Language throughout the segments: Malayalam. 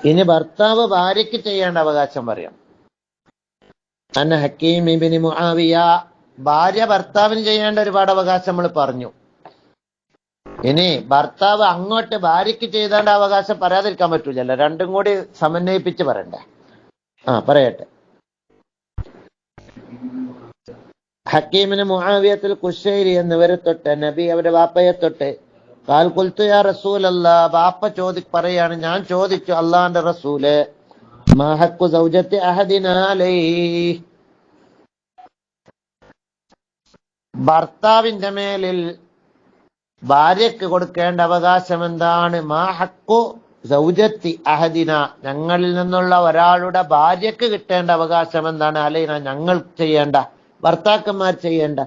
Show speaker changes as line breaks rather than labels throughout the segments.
ഇനി ഭർത്താവ് ഭാര്യയ്ക്ക് ചെയ്യേണ്ട അവകാശം പറയാം. അന്ന ഹക്കീം ഇബ്നു മുആവിയ, ഭാര്യ ഭർത്താവിന് ചെയ്യേണ്ട ഒരുപാട് അവകാശം നമ്മൾ പറഞ്ഞു. ഇനി ഭർത്താവ് അങ്ങോട്ട് ഭാര്യയ്ക്ക് ചെയ്തേണ്ട അവകാശം പറയാതിരിക്കാൻ പറ്റൂലല്ലോ, രണ്ടും കൂടി സമന്വയിപ്പിച്ച് പറയണ്ടേ. പറയട്ടെ. ഹക്കീമിന് മുആവിയത്തുൽ ഖുശൈരി എന്നിവരെ തൊട്ട്, നബി അവരുടെ വാപ്പയെ തൊട്ട്, ഖാൽ ഖുൽതു യാ റസൂലല്ലാഹ്, ബാപ്പ പറയാണ്, ഞാൻ ചോദിച്ചു അള്ളാന്റെ റസൂല്, മാ ഹഖ്ഖു സൗജത്തി അഹദിനാ അലൈഹി, ഭർത്താവിന്റെ മേലിൽ ഭാര്യക്ക് കൊടുക്കേണ്ട അവകാശം എന്താണ്? മാ ഹഖ്ഖു സൗജത്തി അഹദിന, ഞങ്ങളിൽ നിന്നുള്ള ഒരാളുടെ ഭാര്യക്ക് കിട്ടേണ്ട അവകാശം എന്താണ്? അലൈന, ഞങ്ങൾ ചെയ്യേണ്ട, ഭർത്താക്കന്മാർ ചെയ്യേണ്ട.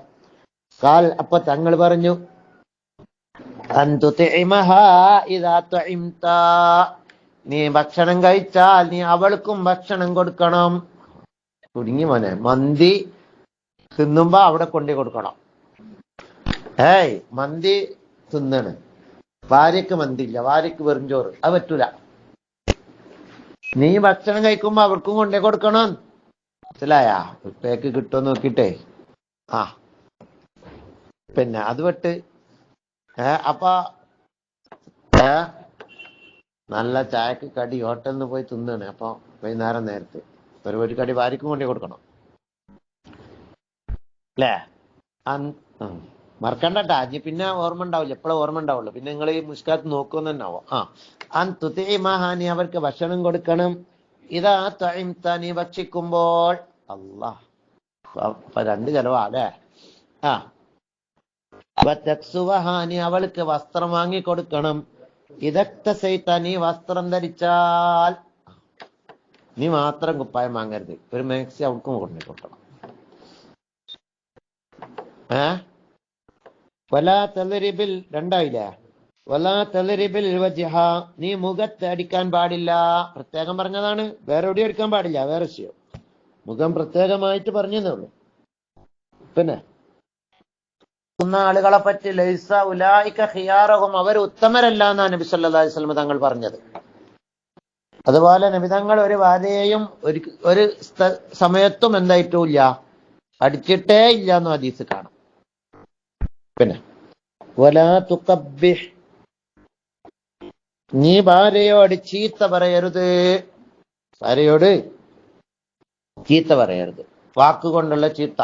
ഖാൽ, അപ്പൊ തങ്ങൾ പറഞ്ഞു, അൻ തുതിഇമഹാ ഇദാ തുഇംത, നീ ഭക്ഷണം കഴിച്ചാൽ നീ അവൾക്കും ഭക്ഷണം കൊടുക്കണം. കുടുങ്ങി മോനെ, മന്തി തിന്നുമ്പോ അവിടെ കൊണ്ടു കൊടുക്കണം. മന്തി തിന്നണ്, ഭാര്യക്ക് മന്തി ഇല്ല, ഭാര്യക്ക് വെറും ചോറ്, അത് പറ്റൂല. നീ ഭക്ഷണം കഴിക്കുമ്പോ അവർക്കും കൊണ്ടേ കൊടുക്കണം. മനസ്സിലായ? ഉപ്പേക്ക് കിട്ടുമോ നോക്കിട്ടേ. പിന്നെ അത് വിട്ട് അപ്പൊ നല്ല ചായക്ക് കടി ഹോട്ടലിൽ നിന്ന് പോയി തിന്നാണ്. അപ്പൊ വൈകുന്നേരം നേരത്തെ ഒരു കടി ഭാര്യക്കും കൊണ്ടേ കൊടുക്കണം അല്ലേ? മറക്കണ്ടട്ടാ, ഇനി പിന്നെ ഓർമ്മ ഉണ്ടാവില്ല, എപ്പോഴും ഓർമ്മ ഉണ്ടാവുള്ളൂ. പിന്നെ നിങ്ങൾ ഈ മുസ്കാത്ത് നോക്കുമെന്ന് തന്നെ ആവും. അൻ തുതിഇമഹാ, നീ അവർക്ക് ഭക്ഷണം കൊടുക്കണം. ഇതാ തഇംത, നീ ഭക്ഷിക്കുമ്പോൾ. അല്ലാഹ്, അപ്പൊ രണ്ട് ചെലവാ അല്ലേ? വതക്സുവഹാ, നീ അവൾക്ക് വസ്ത്രം വാങ്ങി കൊടുക്കണം. ഇദക്തസൈത, നീ വസ്ത്രം ധരിച്ചാൽ, നീ മാത്രം കുപ്പായം വാങ്ങരുത്, ഒരു മാക്സി അവൾക്കും കൊണ്ടു കൊടുക്കണം. വലാ തളരിബിൽ, രണ്ടായില്ലേ? വലാ തളരിബിൽ വജ്ഹ, നീ മുഖത്ത് അടിക്കാൻ പാടില്ല. പ്രത്യേകം പറഞ്ഞതാണ്, വേറെ എവിടെ അടിക്കാൻ പാടില്ല, വേറെ വിഷയം. മുഖം പ്രത്യേകമായിട്ട് പറഞ്ഞതേ ഉള്ളൂ. പിന്നെ ആളുകളെ പറ്റി ലൈസ ഉലൈക ഖിയാറഹും, അവർ ഉത്തമരല്ല എന്നാണ് നബി സല്ലല്ലാഹു അലൈഹി വസല്ലം തങ്ങൾ പറഞ്ഞത്. അതുപോലെ നബി തങ്ങൾ ഒരു ഭാര്യയെയും ഒരു സമയത്തും എന്തായിട്ടുമില്ല, അടിച്ചിട്ടേ ഇല്ല എന്ന് ഹദീസ് കാണാം. പിന്നെ വലാ തുഖബ്ബിഹ്, നീ ഭാര്യയോട് ചീത്ത പറയരുത്, ഭാര്യയോട് ചീത്ത പറയരുത്, വാക്കുകൊണ്ടുള്ള ചീത്ത.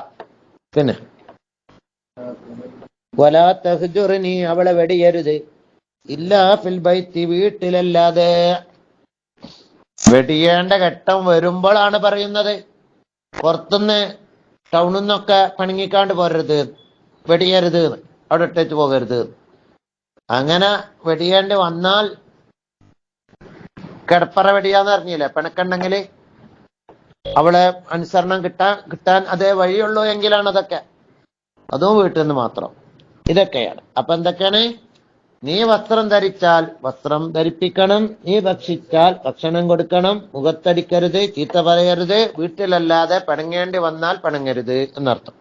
പിന്നെ വലാ തഹ്ജുർ, നീ അവളെ വെടിയരുത്, ഇല്ലാ ഫിൽ ബൈത്തി, വീട്ടിലല്ലാതെ. വെടിയേണ്ട ഘട്ടം വരുമ്പോഴാണ് പറയുന്നത്, പുറത്തുനിന്ന് ടൗണിൽ നിന്നൊക്കെ പണങ്ങിക്കാണ്ട് പോരരുത്, വെടിയരുത്, അവിടെ ഇട്ടേച്ച് പോകരുത്. അങ്ങനെ വെടിയേണ്ടി വന്നാൽ കിടപ്പറ വെടിയാന്ന് അറിഞ്ഞില്ലേ, പിണക്കുണ്ടെങ്കിൽ അവളെ അനുസരണം കിട്ടാൻ അതേ വഴിയുള്ളൂ എങ്കിലാണ് അതൊക്കെ, അതും വീട്ടിൽ നിന്ന് മാത്രം. ഇതൊക്കെയാണ്. അപ്പൊ എന്തൊക്കെയാണ്? നീ വസ്ത്രം ധരിച്ചാൽ വസ്ത്രം ധരിപ്പിക്കണം, നീ ഭക്ഷിച്ചാൽ ഭക്ഷണം കൊടുക്കണം, മുഖത്തടിക്കരുത്, ചീത്ത പറയരുത്, വീട്ടിലല്ലാതെ പിണങ്ങേണ്ടി വന്നാൽ പിണങ്ങരുത് എന്നർത്ഥം.